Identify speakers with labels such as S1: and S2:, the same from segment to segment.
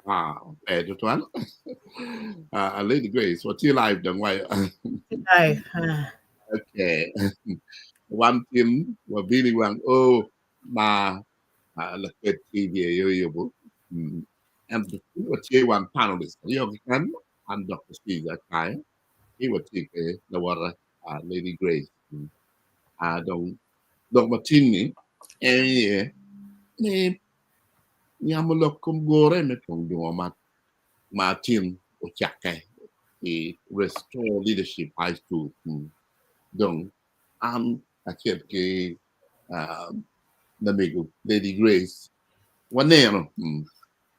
S1: Cho toán. Lady Grace, what you like đừng quay.
S2: Đây,
S1: Okay. One team và Billy Wang mà là cái TV yo bo. And the what you one panelist. You can and Dr. Steve that time. He would take the water Lady Grace. Don't Martini. Ni Yamulok cum Gure me Pongdwongo Martin Ochake. He restore leadership high school. Donc, I kept namigo Lady Grace. One nano,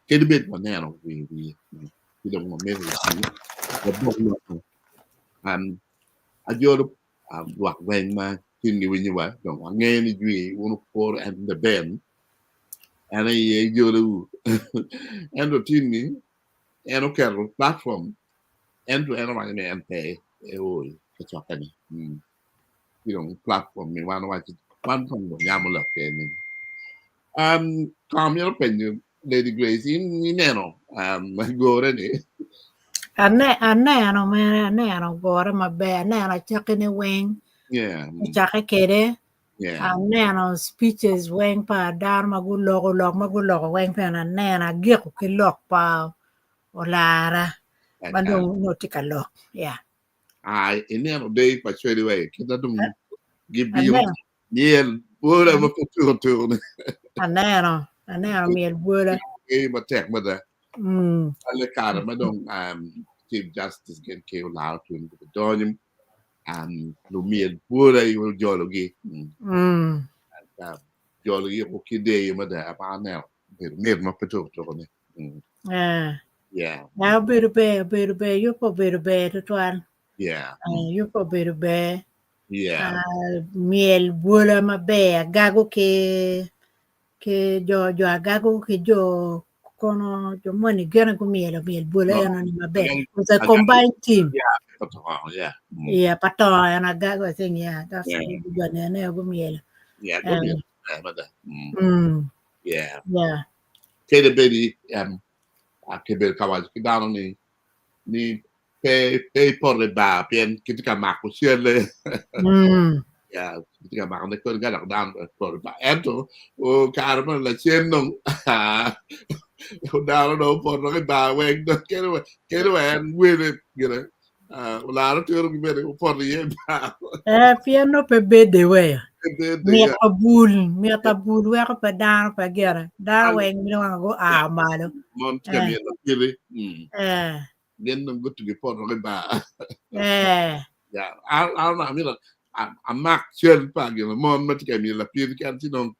S1: get a bit one nano. We don't want to see. And I do what when my thing when you were, don't want any degree, 1 and the band. And I do and the team, and okay, platform, and to anyone and pay. Oh, it's okay. Platform มีว่าว่าบ้านของผมยามมาหลักแกนึงความนี้เราเป็นอยู่ Lady Grace นี่แน่นอนมันโกได้นี่
S2: aneno me aneno gore maber aneno chake ne weng chake kede aneno speeches weng pa dar maguloko weng pa aneno gieko ki lok pa olara bandong notika lok
S1: ineno dei pa chwede we kita dum gibi miel bora ma tutto
S2: aneno miel bora
S1: ma tek ma da alle cara ma dong Chief Justice gen ke lao tu ni ko donim lu miel bora yo jologi jologi ko kide ma da pa ne mer ma tutto ni
S2: now be you po be to twan you po be miel bora maber gago ke jo agago ke jo kono jo moni gana ko miel bora ni maber it was a combined team pato and agago thing that's good ne go miel
S1: kede bedi akebe kawaj kidano ni pe por le ba pien kitika mako siele ketika makan ko galak dan por ba ento o karma la sieno daro do por no ba wen do kero en wele gere la ro tero gi bere por ye ba
S2: piano pe bede we mi tabul we ko pe dan pe gere dar wen mi go malo
S1: mon kemi la pili gen no gutu gi por no ba I mean a mak chel pa gi mon ma ti kemi la pili kan ti non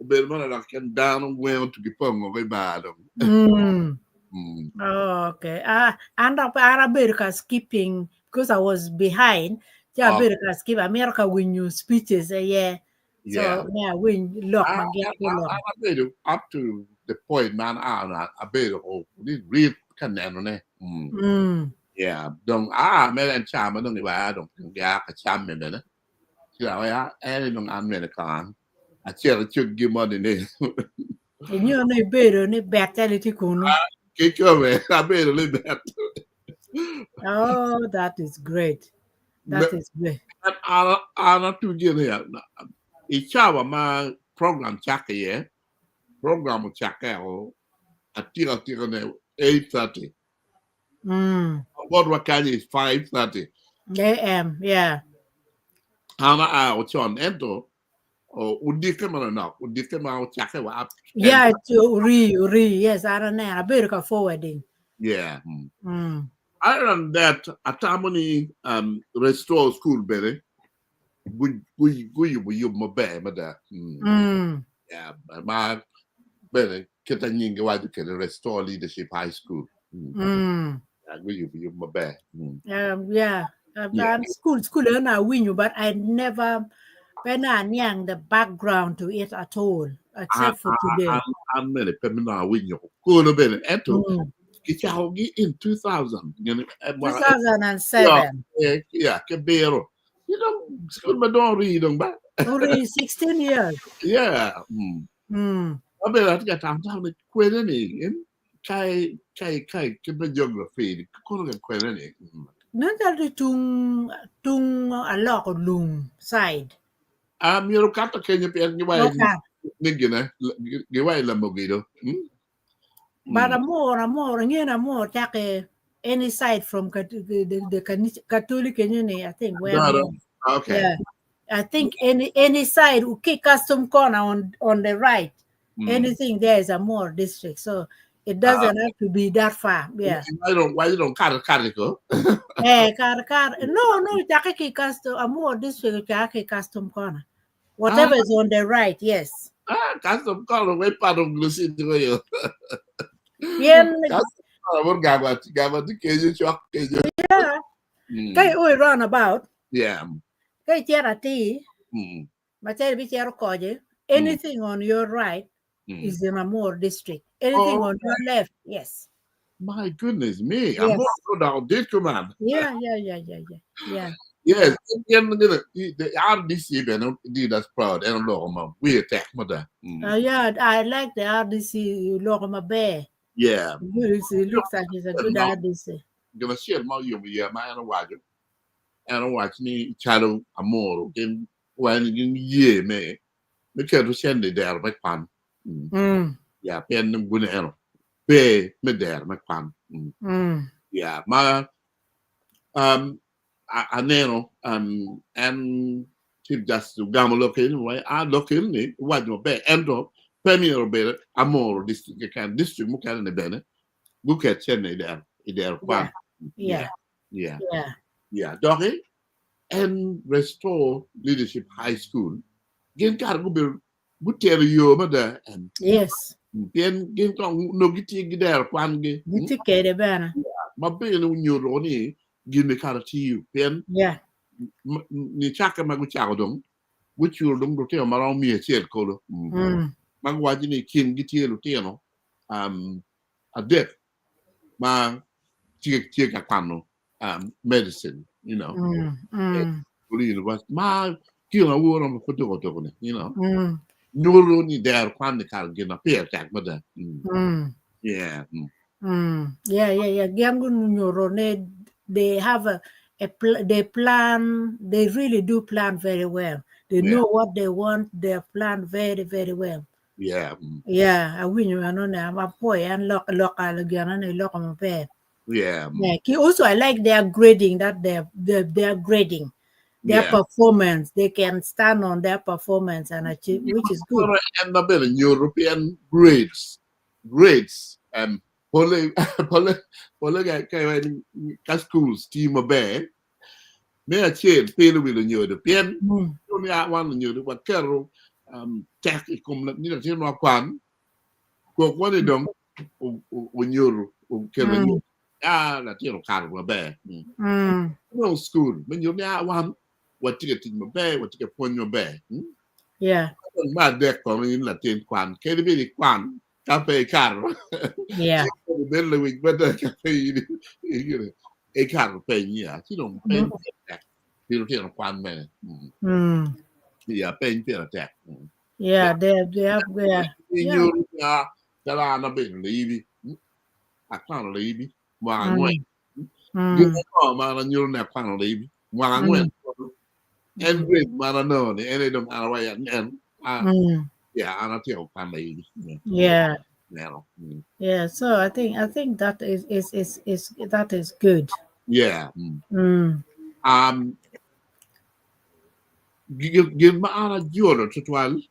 S1: bel man la kan down wen to gi por no ba do
S2: okay and America skipping because I was behind America skip America win you speeches so win look
S1: up to the point man I better read kan ne donc me en chama non ni ba donc ya ka cham me ne ya non America a cher chuk gi mo ne
S2: you ne better ne better ti kuno
S1: ke come a better le bet
S2: oh that is great
S1: ana tu gi ne ya ichawa ma program chake program chake atira ne 8:30 what wakani is 5:30
S2: a.m.
S1: ana ochon ento udike ma chake wa
S2: to uri yes I don't know America forwarding
S1: other than that atamoni restore school bere you mo be ma da ma bere kita nyinga wa ke restore leadership high school you mo be
S2: school na win you but I never when I knew the background to it at all except for today
S1: I'm really pemina win you ko no be eto kichaogi in 2000
S2: 2007
S1: ke bero you know school ma don't read ba
S2: only 16 years
S1: I bet I got time to quit any kai geography ko ga kwela ne
S2: Nanda tung a lot of loom side.
S1: Miro kata Kenya pia giwai
S2: Okay.
S1: nigina giwai la mogido.
S2: But more, take any side from the Catholic Union, I think where more.
S1: Okay.
S2: Yeah. I think any side who kick custom corner on the right, anything there is a more district. So it doesn't have to be that far. Yeah.
S1: Why you don't go?
S2: Car. No, Jackie custom a more district Jackie custom corner. Whatever is on the right, yes.
S1: Custom color way part of Lucy to you.
S2: Yeah.
S1: Gaba the cage shock.
S2: Yeah. Kay we run about.
S1: Yeah.
S2: Kay charity. Anything on your right is in a more district. Anything on your left, yes.
S1: My goodness me.
S2: Yes.
S1: I'm more down this command.
S2: Yeah.
S1: Yes, the RDC did us proud and long we attack mother.
S2: Yeah, I like the RDC Lorma Bear.
S1: Yeah.
S2: It looks like it's a good RDC.
S1: Gonna share my you man watch and watch me channel amor in when in year me care to send it there my pan. Yeah, pen good arrow. Pay me there my pan. Yeah, my aneno and Chief Justice Gama located way located ni what no be endo premier be amor district can district mo kan ne bene look at Chennai there pan. Yeah doge and restore leadership high school gen kar go be butere yo mada and
S2: yes
S1: gen no giti there pan ge
S2: giti kede bana
S1: ma be no nyoro ni gin kar ti you pen ni chaka magu chako dong which you don't go marao mi chiel kolo magwaji ni kin gitielo tieno a death ma chiek akano medicine you know ma kila woro mo foto to ne you know nyoro ni der kwan kar gina pe tak mada yeah
S2: Giangu nyoro ne they have they plan, they really do plan very well. They know what they want, they plan very, very well.
S1: Yeah.
S2: I win you know my boy and local again.
S1: Yeah.
S2: Also I like their grading, that they're grading their performance. They can stand on their performance and achieve, which is good.
S1: And a bit in European grades pole schools team a bear me a chain pale with a new the pen only one new the what carol tech come ni na tin wa kwan ko ko de dom o nyoro o kele na tin ka ro bear no school when you na one what ticket in my bear what ticket pon your bear ma de ko ni la tin kwan ke bi kwan cafe carro bello with better cafe e carro pegna ti non pensi fino a quando me pensi a te
S2: they have
S1: sarà una bella levi a quando levi ma ma la nyoro na quando levi ma ngwen and great ma no ne ene dom ala ya en ana ti o quando levi
S2: so I think that is that is good.
S1: Give ma ana gioro tutual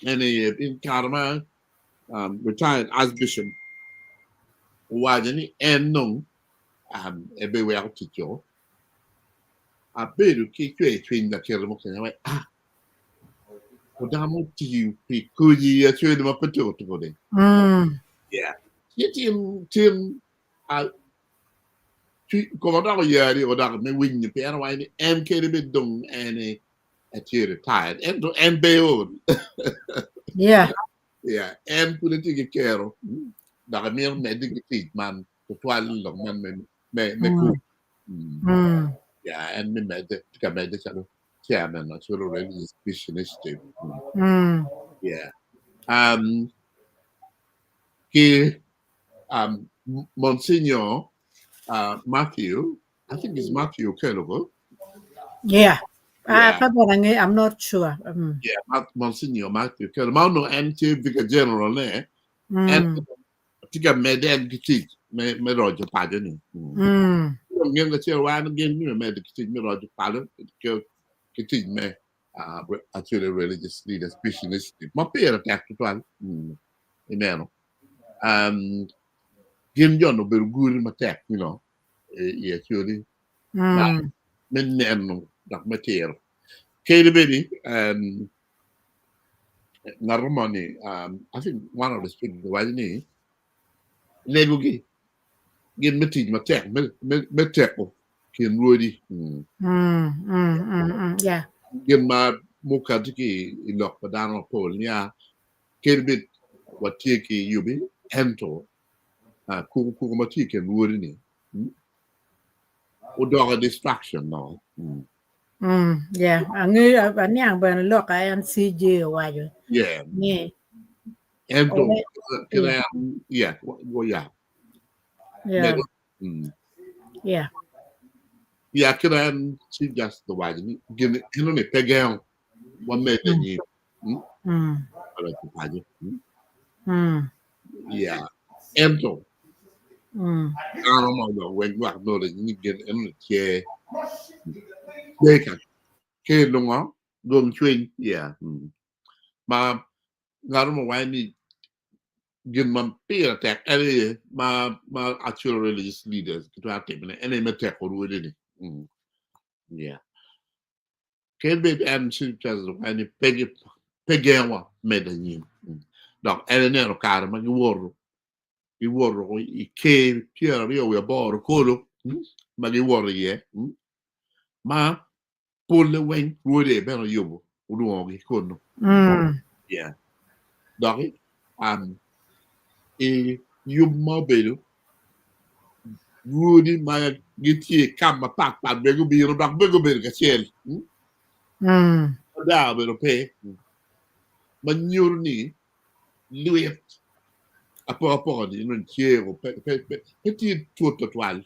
S1: and in Karma retired Archbishop wajani en non everywhere to jo a beru ki kwe twin da kero mo kana o da mo ti pi ku yi ya twe ma pato to de tim como da ya ri o da me win ni pe ana wa ni em ke be dong ene a ti retired and be on en politiki kero da mir medic man to twal lo man me ku and me med ka med sa chairman na solo religious initiative ki Monsignor Matthew, I think it's Matthew Kelogo.
S2: Yeah.
S1: Yeah.
S2: I'm not sure.
S1: Yeah, Monsignor Matthew Kelogo. Mano anti Vicar General ne. And tiga meden kitik me rojo pado ni. Ngem ga cher wan ngem ni me kitik me rojo pado kitik me actually religious leaders specialist. Ma pera tak tuan. Imeno. Gim John oberu guri ma tek, you know. Actually. Men neno dak material. Katie Biddy Naromani, I think one of the speakers was ni Negugi. Give me teach my tech, me tech can really
S2: Yeah.
S1: give my mukatiki in lock padano pole, yeah. Katie bit what take you be ento kukumati can really or dog a distraction now.
S2: Yeah, anh yang bên lo cái anh CG wajo.
S1: Yeah.
S2: Yeah.
S1: Ento can I yeah, well yeah.
S2: Yeah. Yeah.
S1: Yeah, can I see just the way give it in a pegel one made you. Yeah. Ento. I don't know when you are not you get in the chair. They can kill long going train. Yeah. Ma Garmo Wani give my peer attack any my actual religious leaders to have taken any attack or within it. Yeah. Can be and as any pegawa made a new. Dog Eleanor Carman, you wore I came here, we are born colo, but you wore ye. Ma pull the wing, would a better you would walk, he couldn't. Yeah. Doggy, you mobile. Rudy my get come a pack, but beg be a back big bit of shell. Da will pay. But you need Louis a poor body in chair or petit toot at one.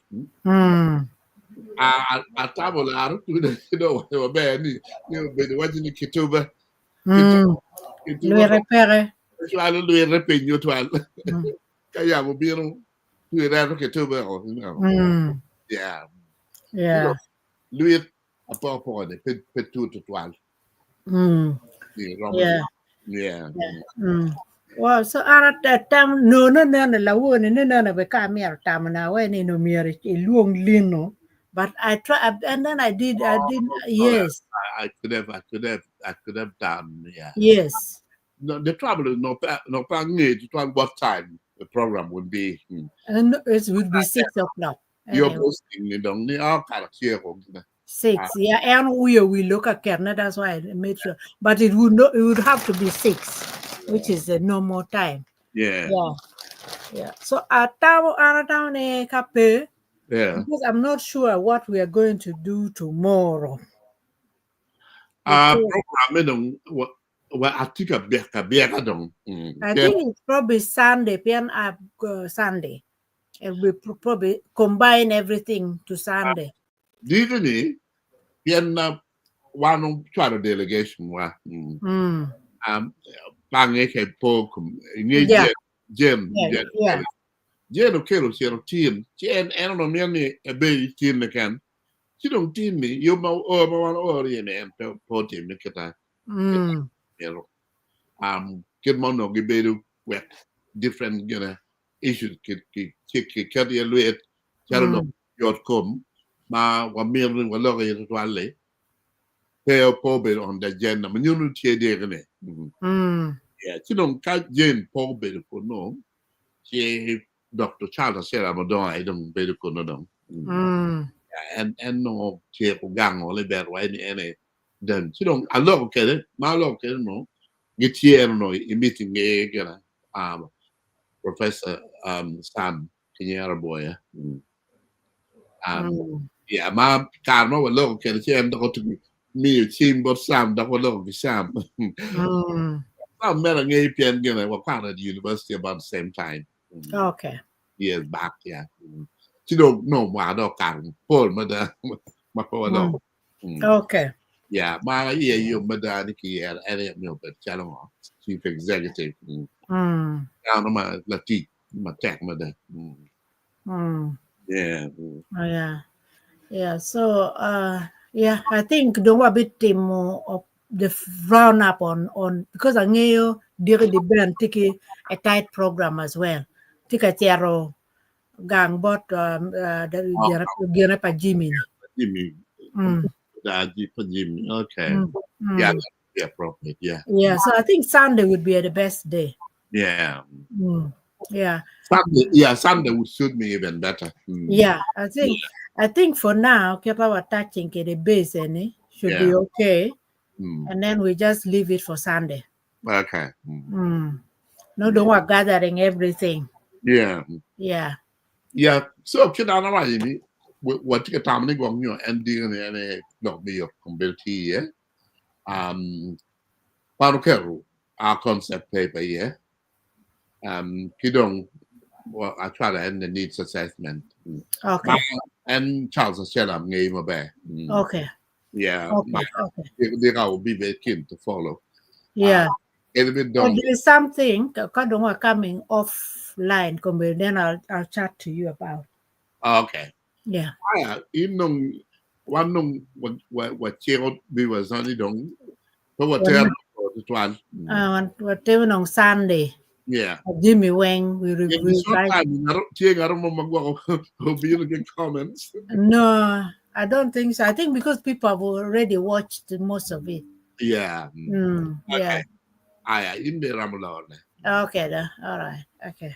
S1: A table are, you know, bad, you be watching the kituba.
S2: Lui repere.
S1: I don't do a repay you to one. Kaya will be to a rather kituba or, you know. Yeah.
S2: Yeah.
S1: Louis a poor body, pet 2 to 12.
S2: Yeah.
S1: Yeah.
S2: Well, so at that time, no, la one, no, we come here, Tamana, when in Omeri, a long lino. But I tried, and then I did, yes.
S1: I could have done, yeah.
S2: Yes.
S1: No, the trouble is no need to talk what time the program would be.
S2: And it would be 6 o'clock.
S1: You're posting, you don't need all kind of cheer.
S2: 6, yeah, and we look at Kerna, that's why I made sure. But it would have to be 6, which is a normal time.
S1: Yeah.
S2: Yeah. So at town Cape,
S1: because
S2: I'm not sure what we are going to do tomorrow.
S1: Program I think I
S2: think it's probably Sunday, Sunday. And we probably combine everything to Sunday.
S1: Didn't he? One trial delegation wa Bangeke Pokum, Jen, Kero, team, Jen, and a baby team again. You don't team me, you know, one or and put him, Nikata. Get mono, Gibedu, wet, different, issues, carry a weight, Charlotte, your come, Ma, one million, one log to Wale. Pale Pobel on the agenda, Manunuti Degane. Yeah, you don't cut Jane Pobel for no. She Dr. Charles said, I'm a don, I don't better go no. And no chair gang or bad way any then. You don't, I love it, my love, no. Get here, no, in meeting again, Professor Sam Kinyara boy. Yeah, my car no love can share to me team but Sam that will love Sam. I'm met an APN again. I was part of the university about the same time.
S2: Okay.
S1: years back. Yeah. She don't know why dog can pull mother my poor dog.
S2: Okay.
S1: Yeah, my year you mother Nikki and any milk but channel chief executive. Down on my Latif, my tech mother. Yeah.
S2: Oh, yeah. So yeah, I think don't want a bit more of the round up on because I knew during the band take a tight program as well. Take a tiaro gang bot the gina pa Jimmy.
S1: Jimmy. Jimmy. Okay. Yeah, that would be appropriate. Yeah.
S2: Yeah, so I think Sunday would be the best day.
S1: Yeah.
S2: Yeah.
S1: Sunday would suit me even better.
S2: Yeah, I think for now, keep our touching the base and should be okay. And then we just leave it for Sunday.
S1: Okay.
S2: No, don't want gathering everything.
S1: Yeah.
S2: Yeah.
S1: Yeah. So kid on the what you time ni gong yo ending and not be your compatibility, yeah. Parukeru, our concept paper, yeah. Kidong, well, I try to end the needs assessment.
S2: Okay.
S1: And Charles said I'm game of bear.
S2: Okay.
S1: Yeah.
S2: Okay.
S1: They will be very keen to follow.
S2: Yeah.
S1: Bit
S2: But there's something coming offline, then I'll chat to you about.
S1: Okay.
S2: Yeah.
S1: One what child we was only dong. So what tell one.
S2: Whatever on Sunday.
S1: Yeah.
S2: Jimmy Wang, we
S1: sometime I don't remember be looking comments.
S2: No, I don't think so. I think because people have already watched most of it.
S1: Yeah.
S2: Yeah.
S1: In the Ramalone.
S2: Okay, then. All right. Okay.